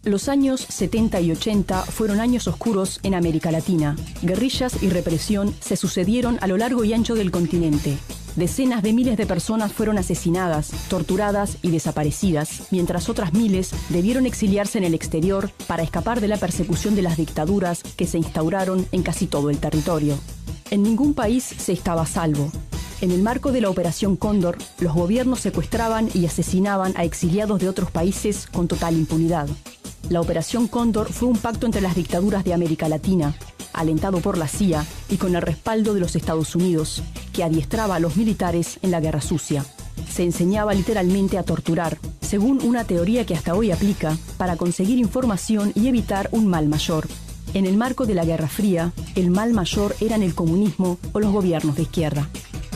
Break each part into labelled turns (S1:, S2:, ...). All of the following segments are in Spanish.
S1: Los años 70 y 80 fueron años oscuros en América Latina. Guerrillas y represión se sucedieron a lo largo y ancho del continente. Decenas de miles de personas fueron asesinadas, torturadas y desaparecidas, mientras otras miles debieron exiliarse en el exterior para escapar de la persecución de las dictaduras que se instauraron en casi todo el territorio. En ningún país se estaba a salvo. En el marco de la Operación Cóndor, los gobiernos secuestraban y asesinaban a exiliados de otros países con total impunidad. La Operación Cóndor fue un pacto entre las dictaduras de América Latina, alentado por la CIA y con el respaldo de los Estados Unidos, que adiestraba a los militares en la guerra sucia. Se enseñaba literalmente a torturar, según una teoría que hasta hoy aplica, para conseguir información y evitar un mal mayor. En el marco de la Guerra Fría, el mal mayor eran el comunismo o los gobiernos de izquierda.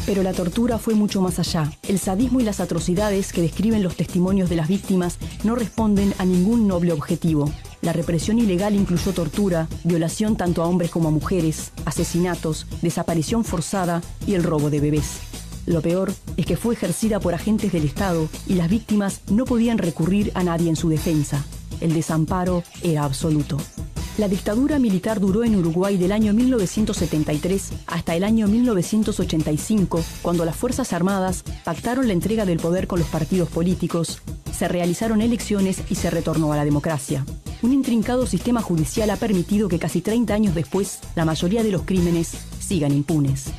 S1: Pero la tortura fue mucho más allá. El sadismo y las atrocidades que describen los testimonios de las víctimas no responden a ningún noble objetivo. La represión ilegal incluyó tortura, violación tanto a hombres como a mujeres, asesinatos, desaparición forzada y el robo de bebés. Lo peor es que fue ejercida por agentes del Estado y las víctimas no podían recurrir a nadie en su defensa. El desamparo era absoluto. La dictadura militar duró en Uruguay del año 1973 hasta el año 1985, cuando las Fuerzas Armadas pactaron la entrega del poder con los partidos políticos, se realizaron elecciones y se retornó a la democracia. Un intrincado sistema judicial ha permitido que casi 30 años después, la mayoría de los crímenes sigan impunes.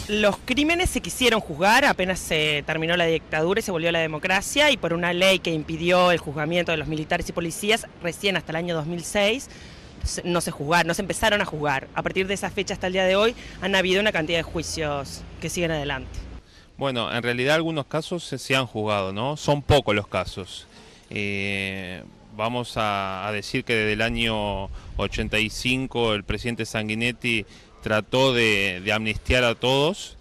S2: Los crímenes se quisieron juzgar apenas se terminó la dictadura y se volvió a la democracia, y por una ley que impidió el juzgamiento de los militares y policías, recién hasta el año 2006 no se empezaron a juzgar. A partir de esa fecha hasta el día de hoy han habido una cantidad de juicios que siguen adelante.
S3: Bueno, en realidad algunos casos se han juzgado, ¿no? Son pocos los casos. Vamos a decir que desde el año 85 el presidente Sanguinetti trató de amnistiar a todos,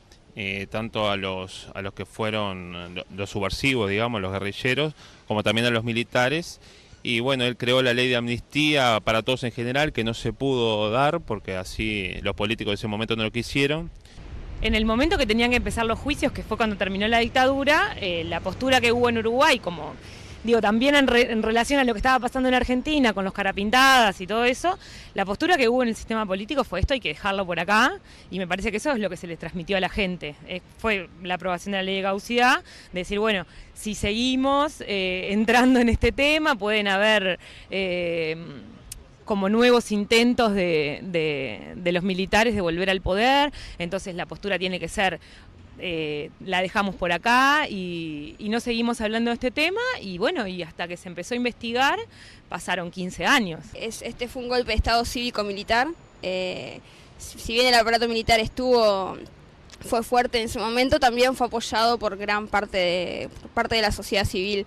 S3: tanto a los que fueron los subversivos, digamos, los guerrilleros, como también a los militares. Y bueno, él creó la ley de amnistía para todos en general, que no se pudo dar porque así los políticos de ese momento no lo quisieron.
S4: En el momento que tenían que empezar los juicios, que fue cuando terminó la dictadura, la postura que hubo en Uruguay, como digo, también en relación a lo que estaba pasando en Argentina, con los carapintadas y todo eso, la postura que hubo en el sistema político fue esto, hay que dejarlo por acá, y me parece que eso es lo que se les transmitió a la gente. Fue la aprobación de la ley de caducidad, de decir, bueno, si seguimos entrando en este tema, pueden haber como nuevos intentos de los militares de volver al poder, entonces la postura tiene que ser la dejamos por acá y no seguimos hablando de este tema, y bueno, y hasta que se empezó a investigar pasaron 15 años.
S5: Este fue un golpe de estado cívico-militar. Si bien el aparato militar fue fuerte en ese momento, también fue apoyado por gran parte de la sociedad civil.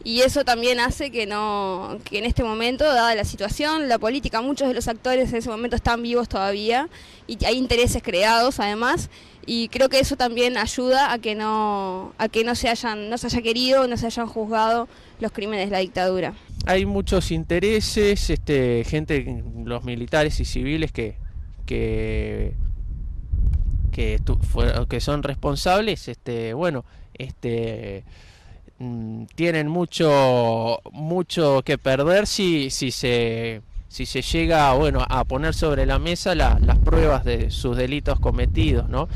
S5: Y eso también hace que en este momento, dada la situación, la política, muchos de los actores en ese momento están vivos todavía y hay intereses creados además, y creo que eso también ayuda a que no se haya querido, no se hayan juzgado los crímenes de la dictadura.
S6: Hay muchos intereses, gente, los militares y civiles que son responsables, tienen mucho que perder si se llega a poner sobre la mesa las pruebas de sus delitos cometidos, ¿no?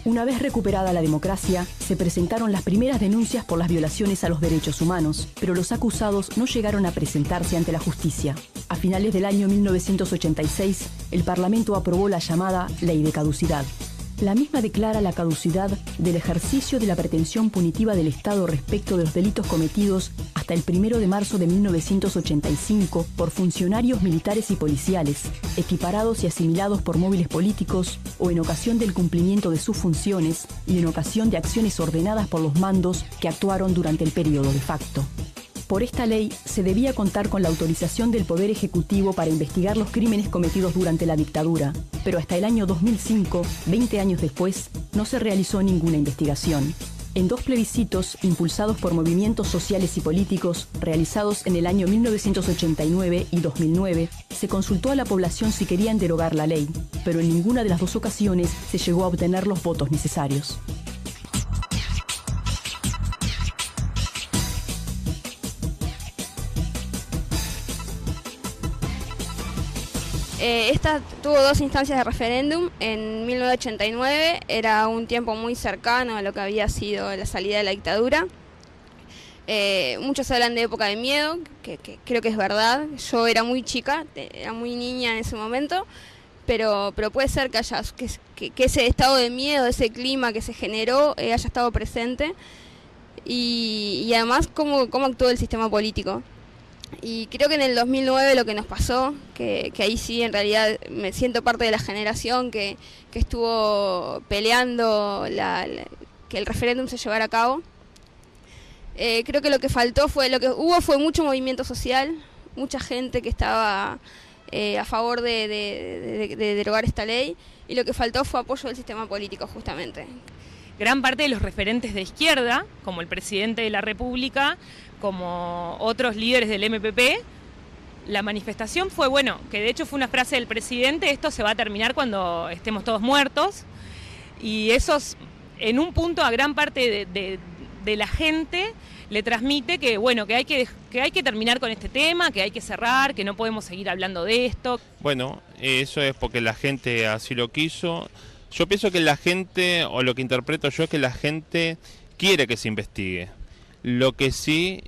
S1: Una vez recuperada la democracia, se presentaron las primeras denuncias por las violaciones a los derechos humanos, pero los acusados no llegaron a presentarse ante la justicia. A finales del año 1986, el Parlamento aprobó la llamada Ley de Caducidad. La misma declara la caducidad del ejercicio de la pretensión punitiva del Estado respecto de los delitos cometidos hasta el 1 de marzo de 1985 por funcionarios militares y policiales, equiparados y asimilados por móviles políticos o en ocasión del cumplimiento de sus funciones y en ocasión de acciones ordenadas por los mandos que actuaron durante el periodo de facto. Por esta ley, se debía contar con la autorización del Poder Ejecutivo para investigar los crímenes cometidos durante la dictadura, pero hasta el año 2005, 20 años después, no se realizó ninguna investigación. En 2 plebiscitos, impulsados por movimientos sociales y políticos, realizados en el año 1989 y 2009, se consultó a la población si querían derogar la ley, pero en ninguna de las 2 ocasiones se llegó a obtener los votos necesarios.
S5: Esta tuvo 2 instancias de referéndum. En 1989 era un tiempo muy cercano a lo que había sido la salida de la dictadura. Muchos hablan de época de miedo, que creo que es verdad. Yo era muy chica, era muy niña en ese momento, pero puede ser que ese estado de miedo, ese clima que se generó, haya estado presente. Y además cómo actuó el sistema político. Y creo que en el 2009 lo que nos pasó, que ahí sí en realidad me siento parte de la generación que estuvo peleando que el referéndum se llevara a cabo. Creo que lo que faltó fue mucho movimiento social, mucha gente que estaba a favor de derogar esta ley, y lo que faltó fue apoyo del sistema político justamente.
S4: Gran parte de los referentes de izquierda, como el presidente de la República, como otros líderes del MPP, la manifestación fue, que de hecho fue una frase del presidente: esto se va a terminar cuando estemos todos muertos, y eso en un punto a gran parte de la gente le transmite que hay que terminar con este tema, que hay que cerrar, que no podemos seguir hablando de esto.
S3: Bueno, eso es porque la gente así lo quiso. Yo pienso que la gente, o lo que interpreto yo, es que la gente quiere que se investigue. Lo que sí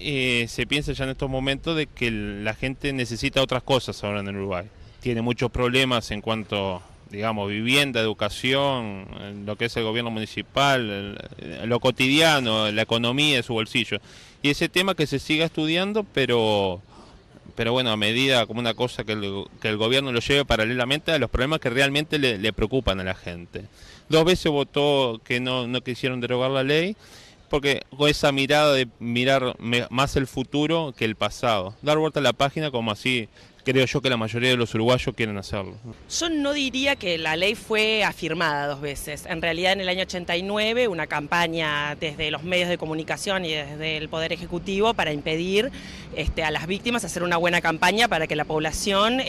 S3: se piensa ya en estos momentos de que la gente necesita otras cosas ahora en el Uruguay. Tiene muchos problemas en cuanto, digamos, vivienda, educación, lo que es el gobierno municipal, lo cotidiano, la economía de su bolsillo. Y ese tema que se siga estudiando, pero bueno, a medida como una cosa que el gobierno lo lleve paralelamente a los problemas que realmente le preocupan a la gente. 2 veces votó que no quisieron derogar la ley, porque con esa mirada de mirar más el futuro que el pasado. Dar vuelta a la página, como así creo yo que la mayoría de los uruguayos quieren hacerlo.
S2: Yo no diría que la ley fue afirmada 2 veces. En realidad, en el año 89, una campaña desde los medios de comunicación y desde el Poder Ejecutivo para impedir a las víctimas hacer una buena campaña para que la población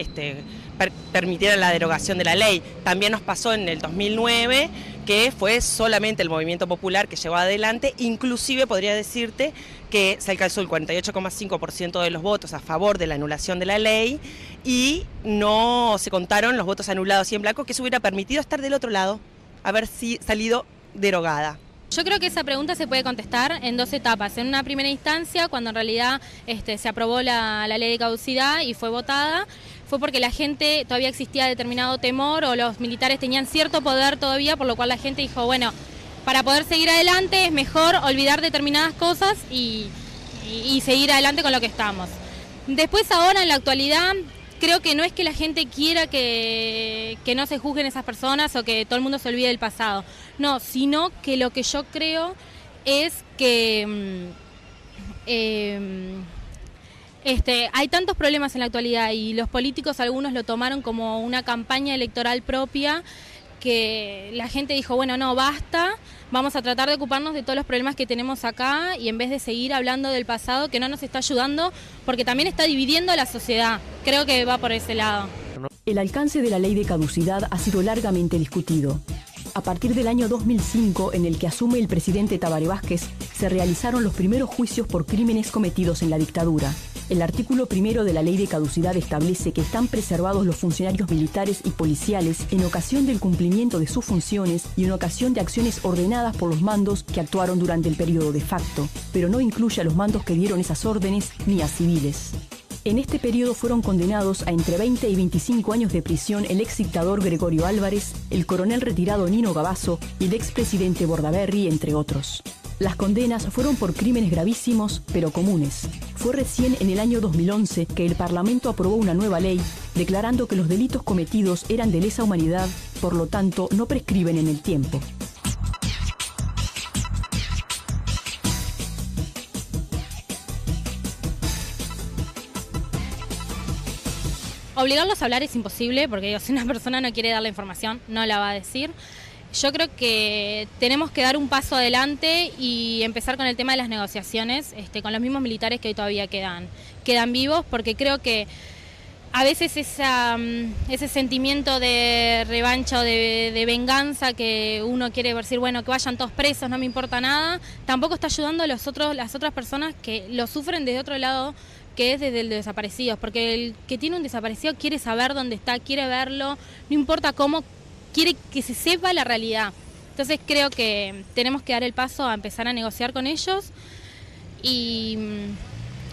S2: permitiera la derogación de la ley. También nos pasó en el 2009, que fue solamente el movimiento popular que llevó adelante. Inclusive podría decirte que se alcanzó el 48,5% de los votos a favor de la anulación de la ley, y no se contaron los votos anulados y en blanco, que se hubiera permitido estar del otro lado, haber salido derogada.
S7: Yo creo que esa pregunta se puede contestar en 2 etapas. En una primera instancia, cuando en realidad se aprobó la ley de caducidad y fue votada, fue porque la gente, todavía existía determinado temor, o los militares tenían cierto poder todavía, por lo cual la gente dijo, bueno, para poder seguir adelante es mejor olvidar determinadas cosas y seguir adelante con lo que estamos. Después, ahora en la actualidad, creo que no es que la gente quiera que no se juzguen esas personas o que todo el mundo se olvide del pasado. No, sino que lo que yo creo es que hay tantos problemas en la actualidad, y los políticos, algunos lo tomaron como una campaña electoral propia, que la gente dijo, bueno, no, basta, vamos a tratar de ocuparnos de todos los problemas que tenemos acá, y en vez de seguir hablando del pasado, que no nos está ayudando, porque también está dividiendo a la sociedad. Creo que va por ese lado.
S1: El alcance de la ley de caducidad ha sido largamente discutido. A partir del año 2005, en el que asume el presidente Tabaré Vázquez, se realizaron los primeros juicios por crímenes cometidos en la dictadura. El artículo 1 de la ley de caducidad establece que están preservados los funcionarios militares y policiales en ocasión del cumplimiento de sus funciones y en ocasión de acciones ordenadas por los mandos que actuaron durante el periodo de facto, pero no incluye a los mandos que dieron esas órdenes ni a civiles. En este periodo fueron condenados a entre 20 y 25 años de prisión el ex dictador Gregorio Álvarez, el coronel retirado Nino Gavazo y el expresidente Bordaberry, entre otros. Las condenas fueron por crímenes gravísimos, pero comunes. Fue recién en el año 2011 que el Parlamento aprobó una nueva ley, declarando que los delitos cometidos eran de lesa humanidad, por lo tanto no prescriben en el tiempo.
S7: Obligarlos a hablar es imposible, porque si una persona no quiere dar la información, no la va a decir. Yo creo que tenemos que dar un paso adelante y empezar con el tema de las negociaciones con los mismos militares que hoy todavía quedan vivos, porque creo que a veces ese sentimiento de revancha o de venganza que uno quiere decir, bueno, que vayan todos presos, no me importa nada, tampoco está ayudando a las otras personas que lo sufren desde otro lado, que es desde el de desaparecidos, porque el que tiene un desaparecido quiere saber dónde está, quiere verlo, no importa cómo, quiere que se sepa la realidad. Entonces creo que tenemos que dar el paso a empezar a negociar con ellos y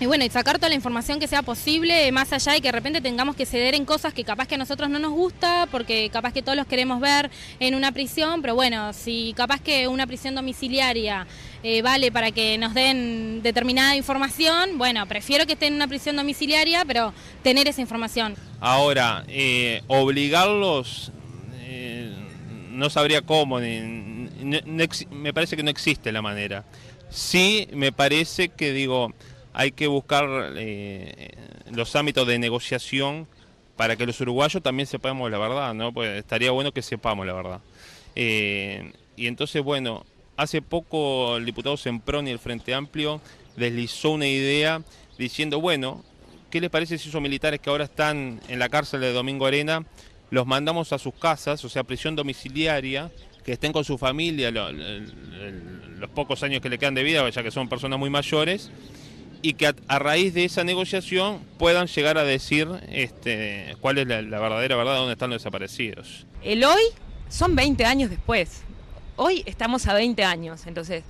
S7: bueno, y sacar toda la información que sea posible, más allá de que de repente tengamos que ceder en cosas que capaz que a nosotros no nos gusta, porque capaz que todos los queremos ver en una prisión, pero bueno, si capaz que una prisión domiciliaria vale para que nos den determinada información, bueno, prefiero que esté en una prisión domiciliaria, pero tener esa información.
S3: Ahora, obligarlos, no sabría cómo, me parece que no existe la manera. Sí, me parece que, hay que buscar los ámbitos de negociación para que los uruguayos también sepamos la verdad, ¿no? Pues estaría bueno que sepamos la verdad. Y entonces, bueno, hace poco el diputado Semproni del Frente Amplio deslizó una idea diciendo, bueno, ¿qué les parece si esos militares que ahora están en la cárcel de Domingo Arena los mandamos a sus casas, o sea, prisión domiciliaria, que estén con su familia los pocos años que le quedan de vida, ya que son personas muy mayores, y que a raíz de esa negociación puedan llegar a decir cuál es la verdadera verdad de dónde están los desaparecidos?
S4: El hoy son 20 años después. Hoy estamos a 20 años, entonces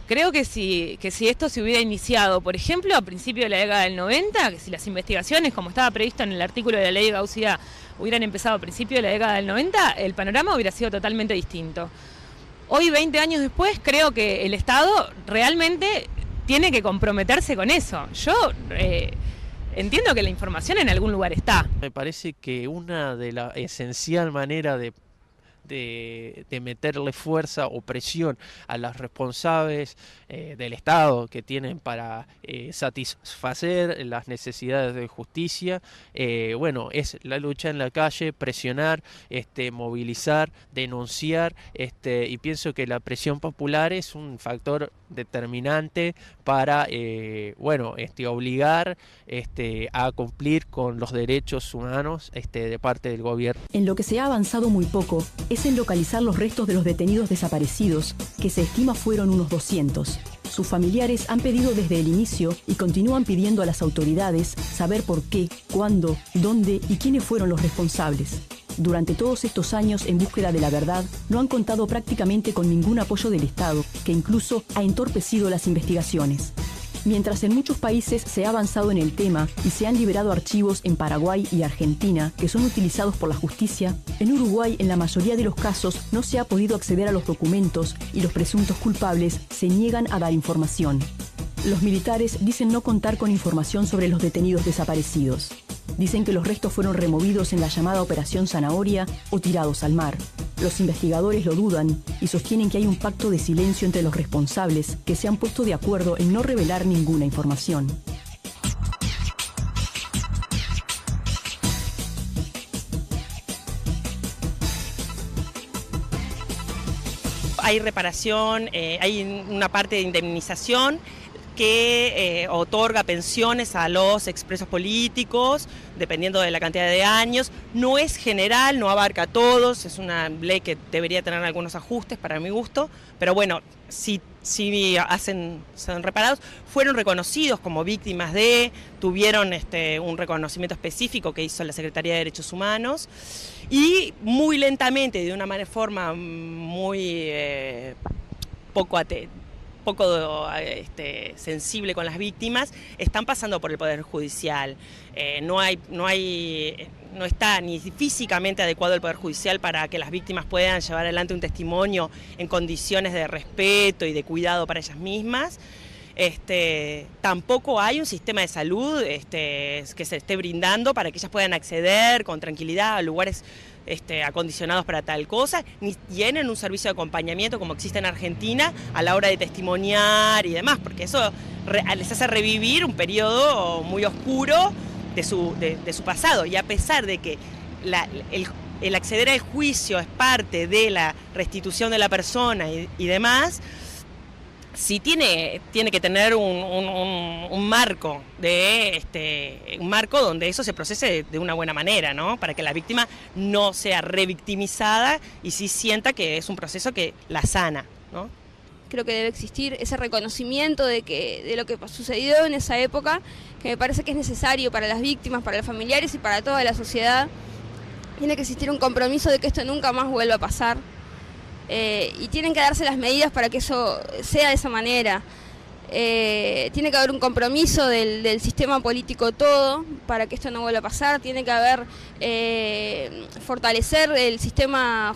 S4: creo que si esto se hubiera iniciado, por ejemplo, a principios de la década del 90, que si las investigaciones, como estaba previsto en el artículo de la ley de Gaucía, hubieran empezado a principios de la década del 90, el panorama hubiera sido totalmente distinto. Hoy, 20 años después, creo que el Estado realmente tiene que comprometerse con eso. Yo entiendo que la información en algún lugar está.
S6: Me parece que una de las esencial manera de meterle fuerza o presión a los responsables del Estado que tienen para satisfacer las necesidades de justicia, bueno, es la lucha en la calle, presionar, movilizar, denunciar, y pienso que la presión popular es un factor determinante para bueno, obligar a cumplir con los derechos humanos de parte del gobierno.
S1: En lo que se ha avanzado muy poco es en localizar los restos de los detenidos desaparecidos, que se estima fueron unos 200. Sus familiares han pedido desde el inicio y continúan pidiendo a las autoridades saber por qué, cuándo, dónde y quiénes fueron los responsables. Durante todos estos años en búsqueda de la verdad, no han contado prácticamente con ningún apoyo del Estado, que incluso ha entorpecido las investigaciones. Mientras en muchos países se ha avanzado en el tema y se han liberado archivos en Paraguay y Argentina que son utilizados por la justicia, en Uruguay en la mayoría de los casos no se ha podido acceder a los documentos y los presuntos culpables se niegan a dar información. Los militares dicen no contar con información sobre los detenidos desaparecidos. Dicen que los restos fueron removidos en la llamada Operación Zanahoria o tirados al mar. Los investigadores lo dudan y sostienen que hay un pacto de silencio entre los responsables que se han puesto de acuerdo en no revelar ninguna información.
S2: Hay reparación, hay una parte de indemnización que otorga pensiones a los expresos políticos, dependiendo de la cantidad de años. No es general, no abarca a todos, es una ley que debería tener algunos ajustes para mi gusto, pero bueno, si son reparados, fueron reconocidos como víctimas tuvieron un reconocimiento específico que hizo la Secretaría de Derechos Humanos, y muy lentamente, de una forma muy poco sensible con las víctimas, están pasando por el Poder Judicial. No está ni físicamente adecuado el Poder Judicial para que las víctimas puedan llevar adelante un testimonio en condiciones de respeto y de cuidado para ellas mismas. Tampoco hay un sistema de salud que se esté brindando para que ellas puedan acceder con tranquilidad a lugares acondicionados para tal cosa, ni tienen un servicio de acompañamiento como existe en Argentina a la hora de testimoniar y demás, porque eso les hace revivir un periodo muy oscuro de su pasado. Y a pesar de que el acceder al juicio es parte de la restitución de la persona y demás, sí tiene que tener un marco un marco donde eso se procese de una buena manera, ¿no? Para que la víctima no sea revictimizada y sí sienta que es un proceso que la sana, ¿no?
S5: Creo que debe existir ese reconocimiento de lo que sucedió en esa época, que me parece que es necesario para las víctimas, para los familiares y para toda la sociedad. Tiene que existir un compromiso de que esto nunca más vuelva a pasar. Y tienen que darse las medidas para que eso sea de esa manera. Tiene que haber un compromiso del sistema político todo para que esto no vuelva a pasar. Tiene que haber fortalecer el sistema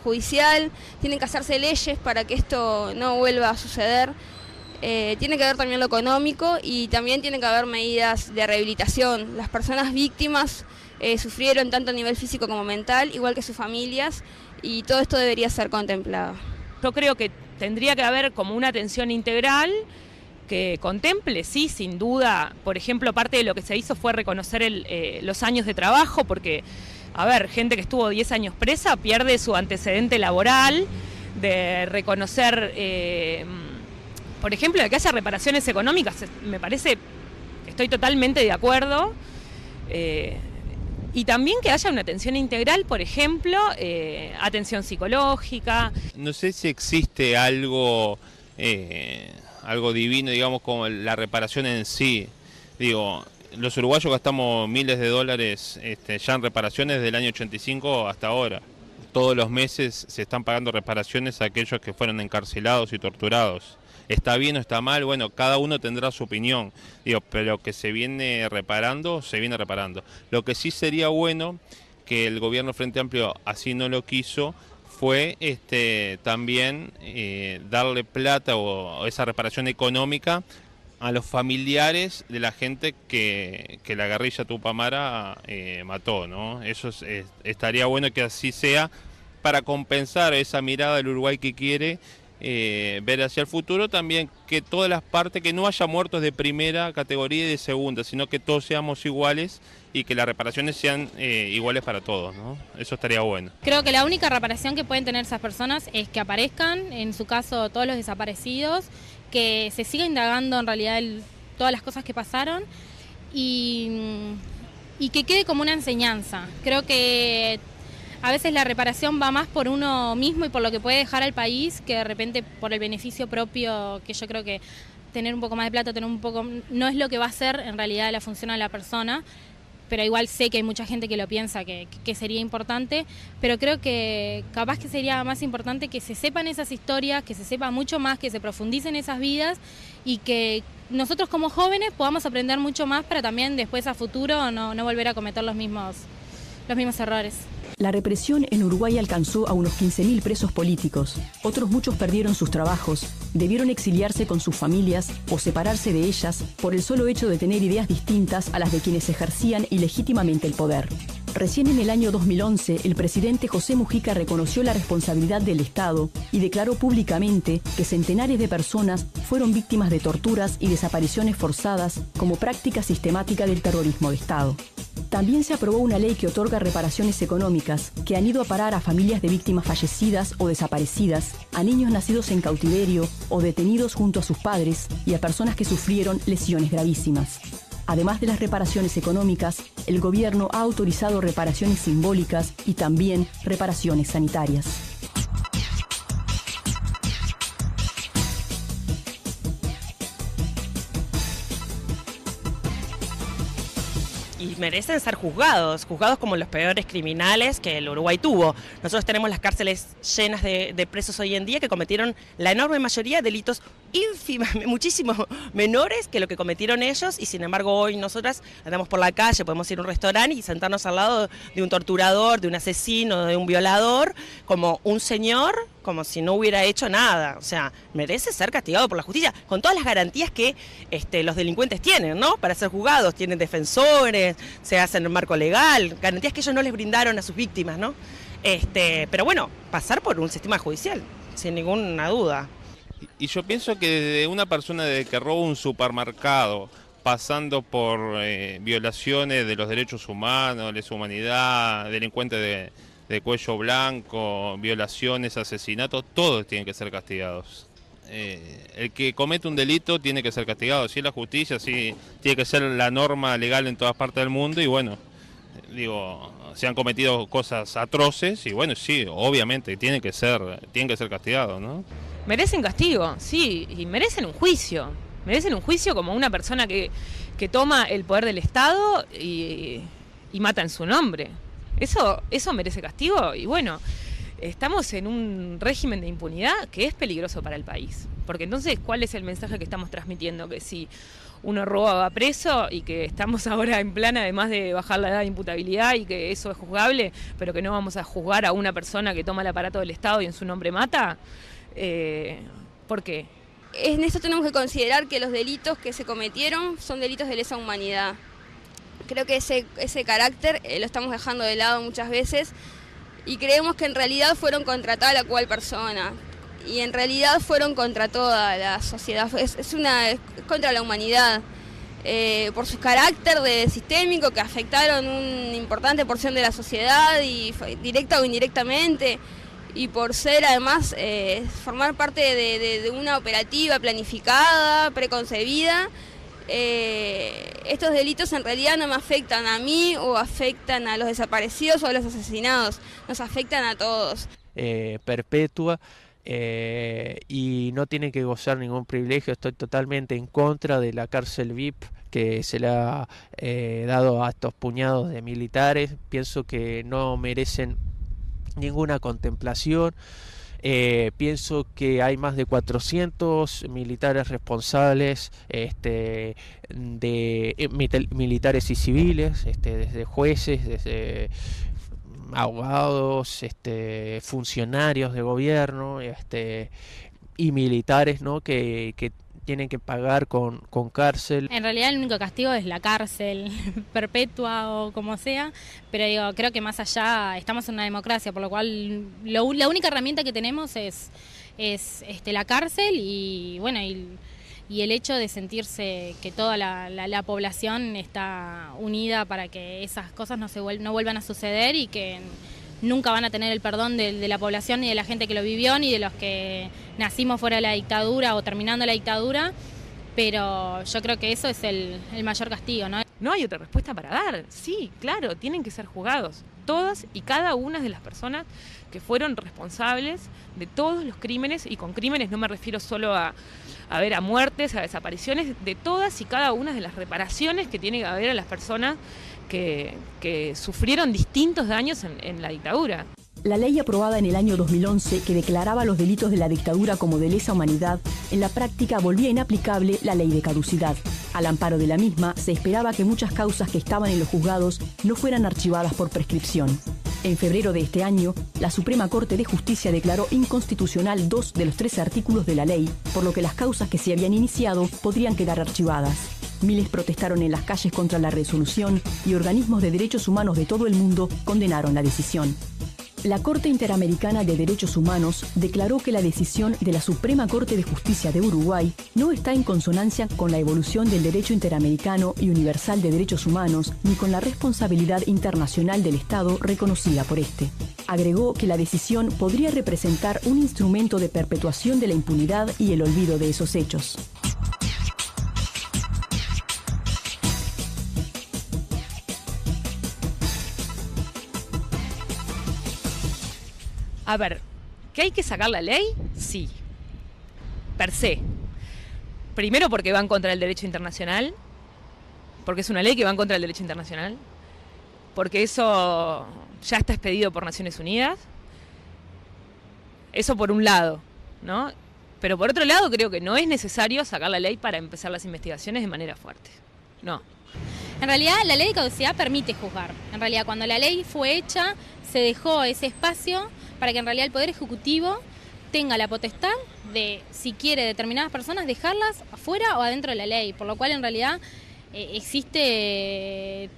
S5: judicial. Tienen que hacerse leyes para que esto no vuelva a suceder. Tiene que haber también lo económico y también tiene que haber medidas de rehabilitación. Las personas víctimas sufrieron tanto a nivel físico como mental, igual que sus familias, y todo esto debería ser contemplado.
S4: Yo creo que tendría que haber como una atención integral que contemple, sí, sin duda. Por ejemplo, parte de lo que se hizo fue reconocer los años de trabajo, porque, a ver, gente que estuvo 10 años presa pierde su antecedente laboral, de reconocer, por ejemplo, de que haya reparaciones económicas. Me parece que estoy totalmente de acuerdo. Y también que haya una atención integral, por ejemplo, atención psicológica.
S3: No sé si existe algo divino, digamos, como la reparación en sí. Digo, los uruguayos gastamos miles de dólares ya en reparaciones desde el año 85 hasta ahora. Todos los meses se están pagando reparaciones a aquellos que fueron encarcelados y torturados. ¿Está bien o está mal? Bueno, cada uno tendrá su opinión, digo, pero que se viene reparando, se viene reparando. Lo que sí sería bueno, que el gobierno Frente Amplio así no lo quiso, fue también darle plata o esa reparación económica a los familiares de la gente que la guerrilla tupamara mató, ¿no? Eso estaría bueno que así sea, para compensar esa mirada del Uruguay que quiere ver hacia el futuro, también que todas las partes, que no haya muertos de primera categoría y de segunda, sino que todos seamos iguales y que las reparaciones sean iguales para todos, ¿no? Eso estaría bueno.
S7: Creo que la única reparación que pueden tener esas personas es que aparezcan, en su caso todos los desaparecidos, que se siga indagando en realidad todas las cosas que pasaron y que quede como una enseñanza. Creo que a veces la reparación va más por uno mismo y por lo que puede dejar al país, que de repente por el beneficio propio, que yo creo que tener un poco más de plata, no es lo que va a hacer en realidad la función a la persona, pero igual sé que hay mucha gente que lo piensa que sería importante, pero creo que capaz que sería más importante que se sepan esas historias, que se sepa mucho más, que se profundicen esas vidas y que nosotros como jóvenes podamos aprender mucho más para también después a futuro no volver a cometer los mismos errores.
S1: La represión en Uruguay alcanzó a unos 15.000 presos políticos. Otros muchos perdieron sus trabajos, debieron exiliarse con sus familias o separarse de ellas por el solo hecho de tener ideas distintas a las de quienes ejercían ilegítimamente el poder. Recién en el año 2011, el presidente José Mujica reconoció la responsabilidad del Estado y declaró públicamente que centenares de personas fueron víctimas de torturas y desapariciones forzadas como práctica sistemática del terrorismo de Estado. También se aprobó una ley que otorga reparaciones económicas que han ido a parar a familias de víctimas fallecidas o desaparecidas, a niños nacidos en cautiverio o detenidos junto a sus padres y a personas que sufrieron lesiones gravísimas. Además de las reparaciones económicas, el gobierno ha autorizado reparaciones simbólicas y también reparaciones sanitarias.
S2: Y merecen ser juzgados como los peores criminales que el Uruguay tuvo. Nosotros tenemos las cárceles llenas de presos hoy en día que cometieron la enorme mayoría de delitos muchísimo menores que lo que cometieron ellos, y sin embargo hoy nosotras andamos por la calle, podemos ir a un restaurante y sentarnos al lado de un torturador, de un asesino, de un violador, como un señor, como si no hubiera hecho nada. O sea, merece ser castigado por la justicia, con todas las garantías que los delincuentes tienen, ¿no? Para ser juzgados, tienen defensores, se hacen en el marco legal, garantías que ellos no les brindaron a sus víctimas, ¿no? Pero bueno, pasar por un sistema judicial, sin ninguna duda.
S3: Y yo pienso que desde una persona desde que roba un supermercado, pasando por violaciones de los derechos humanos, lesa humanidad, delincuentes de cuello blanco, violaciones, asesinatos, todos tienen que ser castigados. El que comete un delito tiene que ser castigado, si es la justicia, sí, tiene que ser la norma legal en todas partes del mundo y bueno, digo, se han cometido cosas atroces y bueno, sí, obviamente tienen que ser castigados, ¿no?
S4: Merecen castigo, sí, y merecen un juicio como una persona que toma el poder del Estado y mata en su nombre. Eso merece castigo y bueno, estamos en un régimen de impunidad que es peligroso para el país. Porque entonces, ¿cuál es el mensaje que estamos transmitiendo? Que si uno roba va preso y que estamos ahora en plan, además de bajar la edad de imputabilidad y que eso es juzgable, pero que no vamos a juzgar a una persona que toma el aparato del Estado y en su nombre mata. ¿Por qué?
S5: En esto tenemos que considerar que los delitos que se cometieron son delitos de lesa humanidad. Creo que ese carácter lo estamos dejando de lado muchas veces y creemos que en realidad fueron contra tal o cual persona y en realidad fueron contra toda la sociedad, es contra la humanidad por su carácter de sistémico que afectaron una importante porción de la sociedad y directa o indirectamente y por ser además formar parte de una operativa planificada, preconcebida. Estos delitos en realidad no me afectan a mí o afectan a los desaparecidos o a los asesinados, nos afectan a todos.
S6: Perpetua y no tiene que gozar ningún privilegio. Estoy totalmente en contra de la cárcel VIP que se le ha dado a estos puñados de militares. Pienso que no merecen ninguna contemplación. Pienso que hay más de 400 militares responsables de militares y civiles, desde jueces, desde abogados, funcionarios de gobierno y militares, ¿no? que tienen que pagar con cárcel.
S7: En realidad el único castigo es la cárcel perpetua o como sea, pero digo, creo que más allá estamos en una democracia, por lo cual la única herramienta que tenemos es la cárcel y bueno y el hecho de sentirse que toda la población está unida para que esas cosas no vuelvan a suceder y que nunca van a tener el perdón de la población ni de la gente que lo vivió ni de los que nacimos fuera de la dictadura o terminando la dictadura, pero yo creo que eso es el mayor castigo, ¿no?
S4: No hay otra respuesta para dar. Sí, claro, tienen que ser juzgados todas y cada una de las personas que fueron responsables de todos los crímenes, y con crímenes no me refiero solo a muertes, a desapariciones, de todas y cada una de las reparaciones que tiene que haber a las personas que sufrieron distintos daños en la dictadura.
S1: La ley aprobada en el año 2011 que declaraba los delitos de la dictadura como de lesa humanidad, en la práctica volvía inaplicable la ley de caducidad. Al amparo de la misma, se esperaba que muchas causas que estaban en los juzgados no fueran archivadas por prescripción. En febrero de este año, la Suprema Corte de Justicia declaró inconstitucional 2 de los 13 artículos de la ley, por lo que las causas que se habían iniciado podrían quedar archivadas. Miles protestaron en las calles contra la resolución y organismos de derechos humanos de todo el mundo condenaron la decisión. La Corte Interamericana de Derechos Humanos declaró que la decisión de la Suprema Corte de Justicia de Uruguay no está en consonancia con la evolución del derecho interamericano y universal de derechos humanos ni con la responsabilidad internacional del Estado reconocida por este. Agregó que la decisión podría representar un instrumento de perpetuación de la impunidad y el olvido de esos hechos.
S4: A ver, ¿que hay que sacar la ley? Sí, per se. Primero porque va en contra del derecho internacional, porque es una ley que va en contra del derecho internacional, porque eso ya está expedido por Naciones Unidas. Eso por un lado, ¿no? Pero por otro lado creo que no es necesario sacar la ley para empezar las investigaciones de manera fuerte. No.
S7: En realidad la ley de caducidad permite juzgar. En realidad cuando la ley fue hecha se dejó ese espacio para que en realidad el Poder Ejecutivo tenga la potestad de, si quiere, determinadas personas dejarlas afuera o adentro de la ley, por lo cual en realidad existe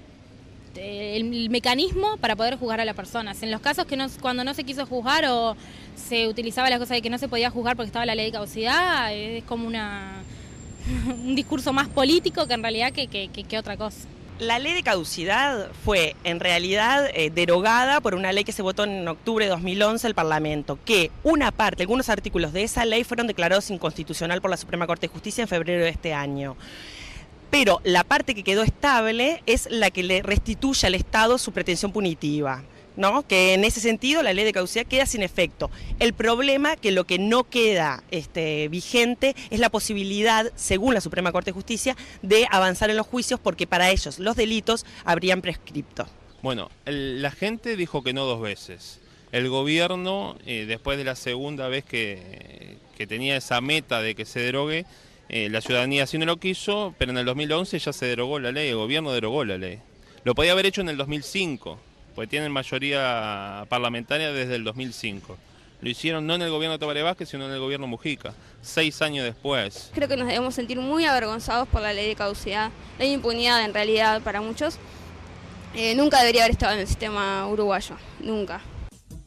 S7: el mecanismo para poder juzgar a las personas. En los casos que cuando no se quiso juzgar o se utilizaba la cosa de que no se podía juzgar porque estaba la ley de caducidad, es como un discurso más político que en realidad que otra cosa.
S2: La ley de caducidad fue en realidad derogada por una ley que se votó en octubre de 2011 el Parlamento, que una parte, algunos artículos de esa ley fueron declarados inconstitucional por la Suprema Corte de Justicia en febrero de este año. Pero la parte que quedó estable es la que le restituye al Estado su pretensión punitiva, ¿no? Que en ese sentido la ley de caducidad queda sin efecto. El problema que lo que no queda vigente es la posibilidad, según la Suprema Corte de Justicia, de avanzar en los juicios porque para ellos los delitos habrían prescripto.
S3: Bueno, la gente dijo que no 2 veces. El gobierno, después de la segunda vez que tenía esa meta de que se derogue, la ciudadanía sí no lo quiso, pero en el 2011 ya se derogó la ley, el gobierno derogó la ley. Lo podía haber hecho en el 2005. Porque tienen mayoría parlamentaria desde el 2005. Lo hicieron no en el gobierno de Tabaré Vázquez, sino en el gobierno Mujica, 6 años después.
S5: Creo que nos debemos sentir muy avergonzados por la ley de caducidad, la impunidad en realidad para muchos. Nunca debería haber estado en el sistema uruguayo, nunca.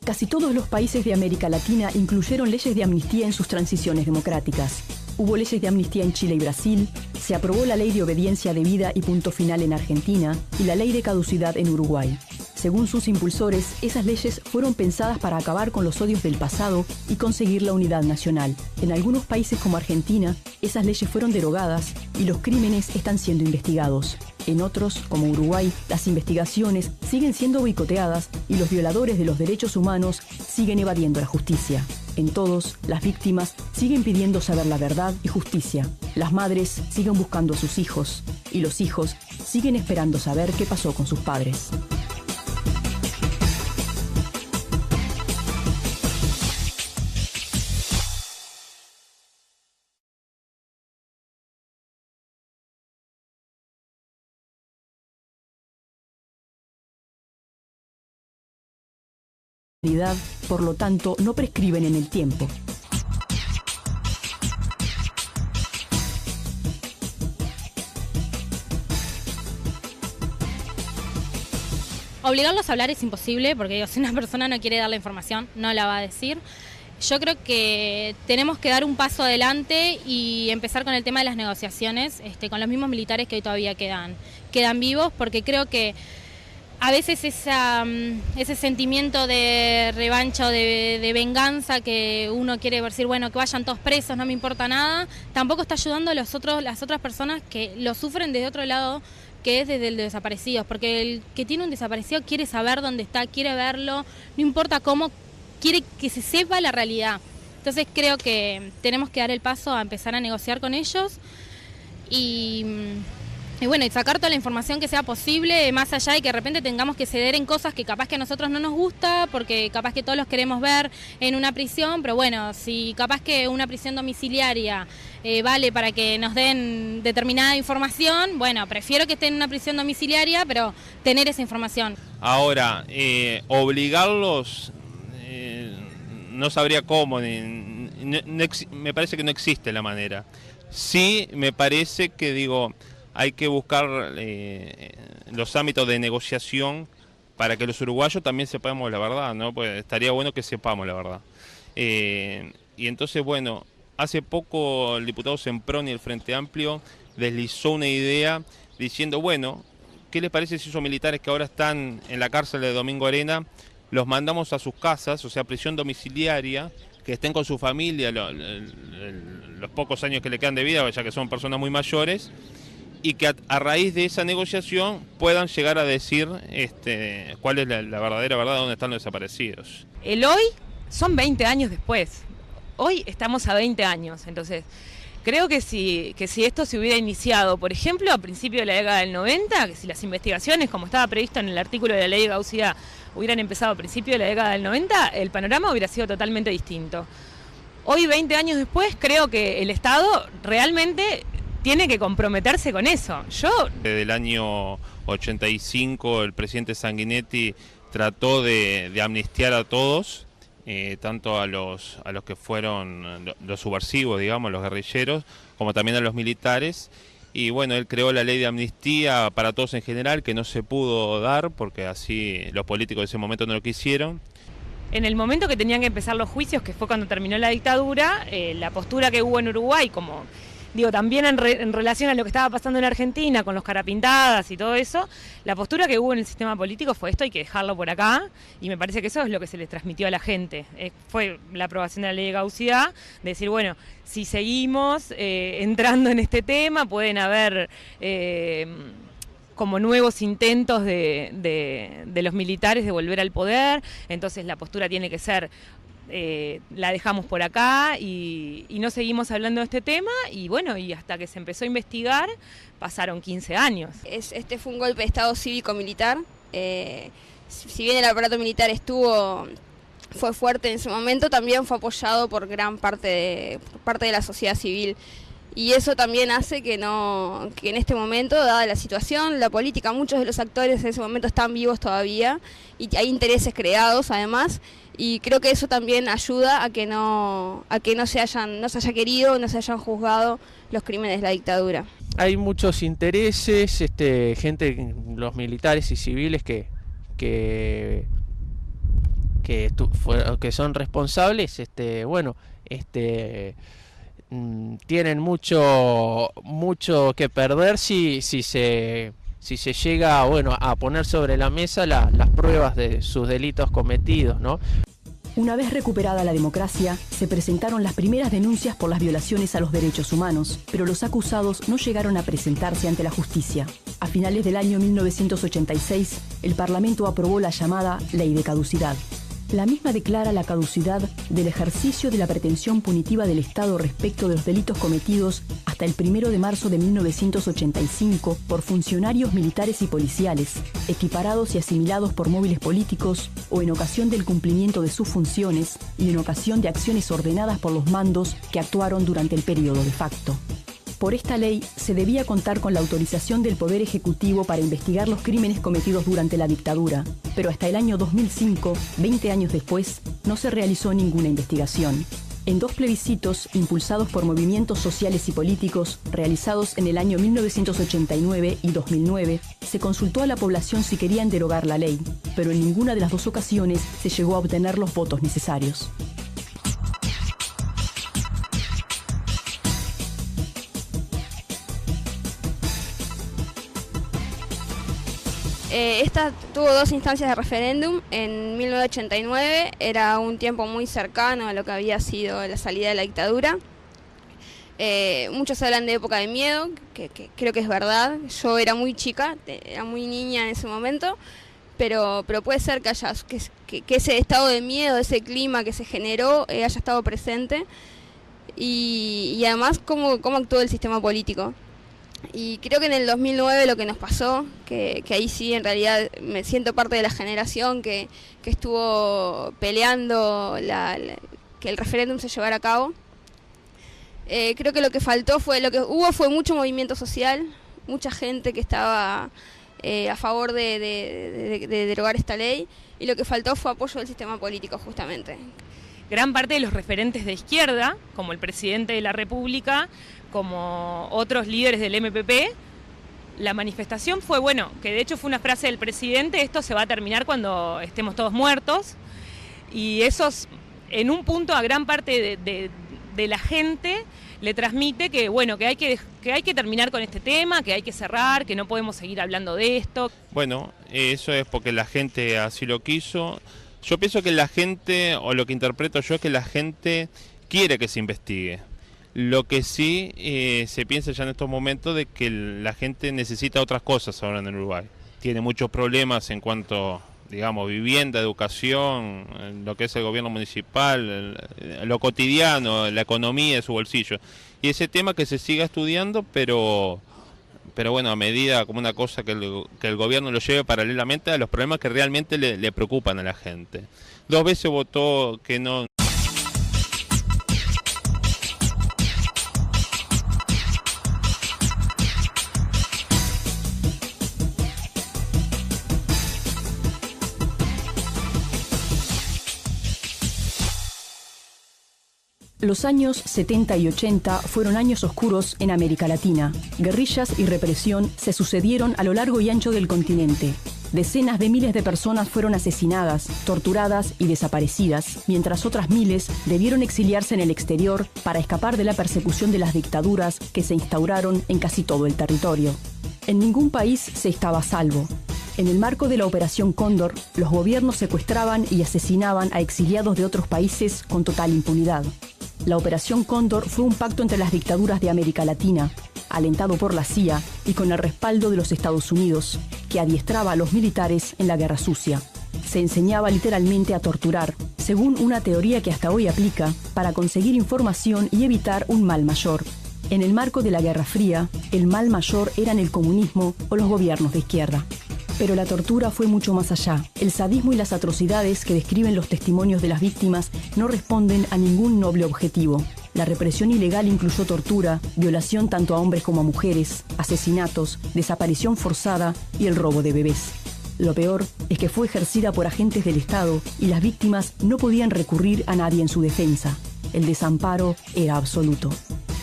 S1: Casi todos los países de América Latina incluyeron leyes de amnistía en sus transiciones democráticas. Hubo leyes de amnistía en Chile y Brasil, se aprobó la ley de obediencia debida y punto final en Argentina y la ley de caducidad en Uruguay. Según sus impulsores, esas leyes fueron pensadas para acabar con los odios del pasado y conseguir la unidad nacional. En algunos países como Argentina, esas leyes fueron derogadas y los crímenes están siendo investigados. En otros, como Uruguay, las investigaciones siguen siendo boicoteadas y los violadores de los derechos humanos siguen evadiendo la justicia. En todos, las víctimas siguen pidiendo saber la verdad y justicia. Las madres siguen buscando a sus hijos y los hijos siguen esperando saber qué pasó con sus padres. Por lo tanto, no prescriben en el tiempo.
S7: Obligarlos a hablar es imposible, porque digo, si una persona no quiere dar la información, no la va a decir. Yo creo que tenemos que dar un paso adelante y empezar con el tema de las negociaciones, con los mismos militares que hoy todavía quedan vivos, porque creo que a veces ese sentimiento de revancha o de venganza que uno quiere decir, bueno, que vayan todos presos, no me importa nada, tampoco está ayudando a las otras personas que lo sufren desde otro lado, que es desde el de desaparecidos, porque el que tiene un desaparecido quiere saber dónde está, quiere verlo, no importa cómo, quiere que se sepa la realidad. Entonces creo que tenemos que dar el paso a empezar a negociar con ellos y bueno, y sacar toda la información que sea posible, más allá de que de repente tengamos que ceder en cosas que capaz que a nosotros no nos gusta, porque capaz que todos los queremos ver en una prisión, pero bueno, si capaz que una prisión domiciliaria vale para que nos den determinada información, bueno, prefiero que esté en una prisión domiciliaria, pero tener esa información.
S3: Ahora, obligarlos, no sabría cómo, me parece que no existe la manera. Sí, me parece que, hay que buscar los ámbitos de negociación para que los uruguayos también sepamos la verdad, ¿no? Pues estaría bueno que sepamos la verdad. Y entonces, bueno, hace poco el diputado Semproni del Frente Amplio deslizó una idea diciendo, bueno, ¿qué les parece si esos militares que ahora están en la cárcel de Domingo Arena los mandamos a sus casas, o sea, prisión domiciliaria, que estén con su familia los pocos años que le quedan de vida, ya que son personas muy mayores, y que a raíz de esa negociación puedan llegar a decir cuál es la verdadera verdad de dónde están los desaparecidos.
S4: El hoy son 20 años después. Hoy estamos a 20 años, entonces creo que si esto se hubiera iniciado, por ejemplo, a principios de la década del 90, que si las investigaciones, como estaba previsto en el artículo de la ley de caducidad, hubieran empezado a principios de la década del 90, el panorama hubiera sido totalmente distinto. Hoy, 20 años después, creo que el Estado realmente tiene que comprometerse con eso.
S3: Desde el año 85 el presidente Sanguinetti trató de amnistiar a todos, tanto a los que fueron los subversivos, digamos, los guerrilleros, como también a los militares. Y bueno, él creó la ley de amnistía para todos en general, que no se pudo dar porque así los políticos de ese momento no lo quisieron.
S4: En el momento que tenían que empezar los juicios, que fue cuando terminó la dictadura, la postura que hubo en Uruguay, como digo, también en relación a lo que estaba pasando en Argentina con los carapintadas y todo eso, la postura que hubo en el sistema político fue esto, hay que dejarlo por acá, y me parece que eso es lo que se les transmitió a la gente. Fue la aprobación de la ley de caducidad, de decir, bueno, si seguimos entrando en este tema, pueden haber como nuevos intentos de los militares de volver al poder, entonces la postura tiene que ser, la dejamos por acá y no seguimos hablando de este tema, y bueno, y hasta que se empezó a investigar pasaron 15 años.
S5: Este fue un golpe de Estado cívico-militar. Si bien el aparato militar fue fuerte en su momento, también fue apoyado por gran parte de la sociedad civil. Y eso también hace que en este momento, dada la situación, la política, muchos de los actores en ese momento están vivos todavía y hay intereses creados además, y creo que eso también ayuda a que no se haya querido, no se hayan juzgado los crímenes de la dictadura.
S6: Hay muchos intereses, gente, los militares y civiles que son responsables, tienen mucho que perder si se llega a poner sobre la mesa las pruebas de sus delitos cometidos, ¿no?
S1: Una vez recuperada la democracia, se presentaron las primeras denuncias por las violaciones a los derechos humanos, pero los acusados no llegaron a presentarse ante la justicia. A finales del año 1986, el Parlamento aprobó la llamada Ley de Caducidad. La misma declara la caducidad del ejercicio de la pretensión punitiva del Estado respecto de los delitos cometidos hasta el 1 de marzo de 1985 por funcionarios militares y policiales, equiparados y asimilados por móviles políticos o en ocasión del cumplimiento de sus funciones y en ocasión de acciones ordenadas por los mandos que actuaron durante el periodo de facto. Por esta ley, se debía contar con la autorización del Poder Ejecutivo para investigar los crímenes cometidos durante la dictadura, pero hasta el año 2005, 20 años después, no se realizó ninguna investigación. En 2 plebiscitos, impulsados por movimientos sociales y políticos, realizados en el año 1989 y 2009, se consultó a la población si querían derogar la ley, pero en ninguna de las 2 ocasiones se llegó a obtener los votos necesarios.
S5: Esta tuvo 2 instancias de referéndum. En 1989 era un tiempo muy cercano a lo que había sido la salida de la dictadura. Muchos hablan de época de miedo, que creo que es verdad. Yo era muy chica, era muy niña en ese momento, pero puede ser que ese estado de miedo, ese clima que se generó, haya estado presente. Y además cómo actuó el sistema político. Y creo que en el 2009 lo que nos pasó, que ahí sí en realidad me siento parte de la generación que estuvo peleando que el referéndum se llevara a cabo. Creo que lo que faltó fue mucho movimiento social, mucha gente que estaba a favor de derogar esta ley, y lo que faltó fue apoyo del sistema político justamente.
S4: Gran parte de los referentes de izquierda, como el presidente de la República, como otros líderes del MPP, la manifestación fue, que de hecho fue una frase del presidente: esto se va a terminar cuando estemos todos muertos, y eso en un punto a gran parte de la gente le transmite que hay que terminar con este tema, que hay que cerrar, que no podemos seguir hablando de esto.
S3: Bueno, eso es porque la gente así lo quiso. Yo pienso que la gente, o lo que interpreto yo, es que la gente quiere que se investigue. Lo que sí se piensa ya en estos momentos de que la gente necesita otras cosas ahora en el Uruguay. Tiene muchos problemas en cuanto, digamos, vivienda, educación, lo que es el gobierno municipal, lo cotidiano, la economía de su bolsillo. Y ese tema que se siga estudiando, pero bueno, a medida como una cosa que el gobierno lo lleve paralelamente a los problemas que realmente le preocupan a la gente. 2 veces votó que no.
S1: Los años 70 y 80 fueron años oscuros en América Latina. Guerrillas y represión se sucedieron a lo largo y ancho del continente. Decenas de miles de personas fueron asesinadas, torturadas y desaparecidas, mientras otras miles debieron exiliarse en el exterior para escapar de la persecución de las dictaduras que se instauraron en casi todo el territorio. En ningún país se estaba a salvo. En el marco de la Operación Cóndor, los gobiernos secuestraban y asesinaban a exiliados de otros países con total impunidad. La Operación Cóndor fue un pacto entre las dictaduras de América Latina, alentado por la CIA y con el respaldo de los Estados Unidos, que adiestraba a los militares en la guerra sucia. Se enseñaba literalmente a torturar, según una teoría que hasta hoy aplica, para conseguir información y evitar un mal mayor. En el marco de la Guerra Fría, el mal mayor eran el comunismo o los gobiernos de izquierda. Pero la tortura fue mucho más allá. El sadismo y las atrocidades que describen los testimonios de las víctimas no responden a ningún noble objetivo. La represión ilegal incluyó tortura, violación tanto a hombres como a mujeres, asesinatos, desaparición forzada y el robo de bebés. Lo peor es que fue ejercida por agentes del Estado y las víctimas no podían recurrir a nadie en su defensa. El desamparo era absoluto.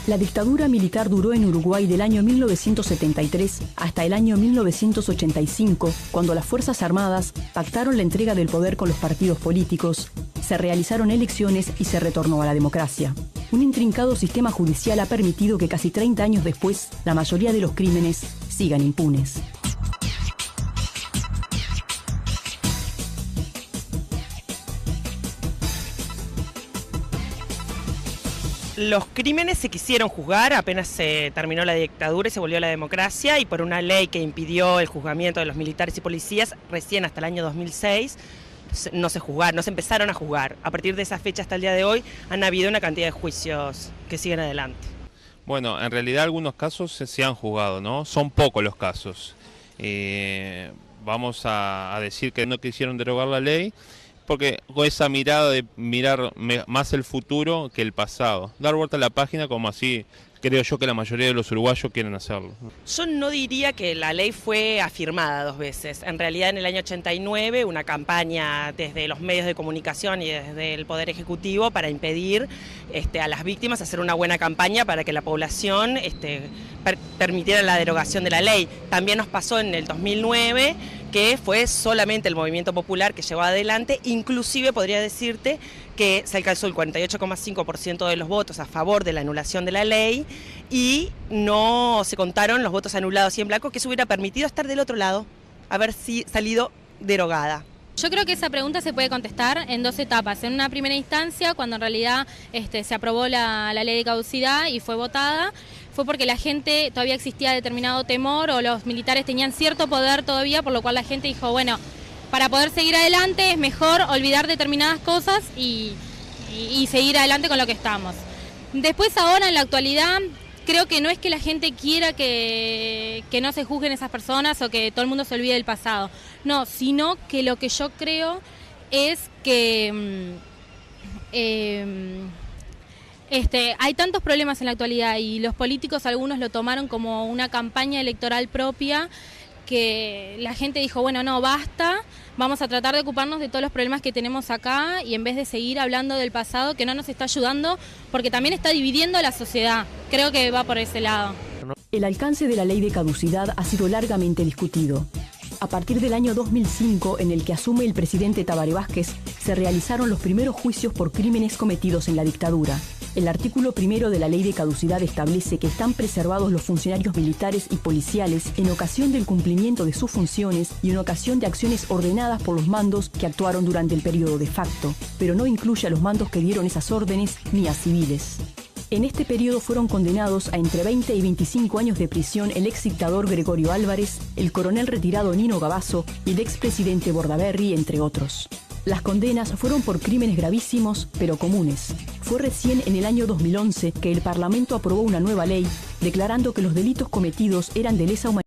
S1: La dictadura militar duró en Uruguay del año 1973 hasta el año 1985, cuando las Fuerzas Armadas pactaron la entrega del poder con los partidos políticos, se realizaron elecciones y se retornó a la democracia. Un intrincado sistema judicial ha permitido que casi 30 años después, la mayoría de los crímenes sigan impunes.
S2: Los crímenes se quisieron juzgar apenas se terminó la dictadura y se volvió a la democracia, y por una ley que impidió el juzgamiento de los militares y policías, recién hasta el año 2006 no se juzgaron, no se empezaron a juzgar. A partir de esa fecha hasta el día de hoy han habido una cantidad de juicios que siguen adelante.
S3: Bueno, en realidad algunos casos se han juzgado, ¿no? Son pocos los casos. Vamos a decir que no quisieron derogar la ley, porque con esa mirada de mirar más el futuro que el pasado. Dar vuelta a la página, como así creo yo que la mayoría de los uruguayos quieren hacerlo.
S2: Yo no diría que la ley fue afirmada 2 veces. En realidad, en el año 89, una campaña desde los medios de comunicación y desde el Poder Ejecutivo para impedir a las víctimas hacer una buena campaña para que la población permitiera la derogación de la ley. También nos pasó en el 2009, que fue solamente el movimiento popular que llevó adelante, inclusive podría decirte que se alcanzó el 48,5% de los votos a favor de la anulación de la ley y no se contaron los votos anulados y en blanco, que eso hubiera permitido estar del otro lado, haber salido derogada.
S7: Yo creo que esa pregunta se puede contestar en 2 etapas. En una primera instancia, cuando en realidad se aprobó la ley de caducidad y fue votada, fue porque la gente, todavía existía determinado temor o los militares tenían cierto poder todavía, por lo cual la gente dijo, bueno, para poder seguir adelante es mejor olvidar determinadas cosas y seguir adelante con lo que estamos. Después ahora, en la actualidad, creo que no es que la gente quiera que no se juzguen esas personas o que todo el mundo se olvide del pasado. No, sino que lo que yo creo es que hay tantos problemas en la actualidad y los políticos, algunos lo tomaron como una campaña electoral propia, que la gente dijo, bueno, no, basta, vamos a tratar de ocuparnos de todos los problemas que tenemos acá y en vez de seguir hablando del pasado que no nos está ayudando porque también está dividiendo a la sociedad. Creo que va por ese lado.
S1: El alcance de la ley de caducidad ha sido largamente discutido. A partir del año 2005, en el que asume el presidente Tabaré Vázquez, se realizaron los primeros juicios por crímenes cometidos en la dictadura. El artículo 1 de la ley de caducidad establece que están preservados los funcionarios militares y policiales en ocasión del cumplimiento de sus funciones y en ocasión de acciones ordenadas por los mandos que actuaron durante el periodo de facto, pero no incluye a los mandos que dieron esas órdenes ni a civiles. En este periodo fueron condenados a entre 20 y 25 años de prisión el ex dictador Gregorio Álvarez, el coronel retirado Nino Gavazo y el expresidente Bordaberry, entre otros. Las condenas fueron por crímenes gravísimos, pero comunes. Fue recién en el año 2011 que el Parlamento aprobó una nueva ley, declarando que los delitos cometidos eran de lesa humanidad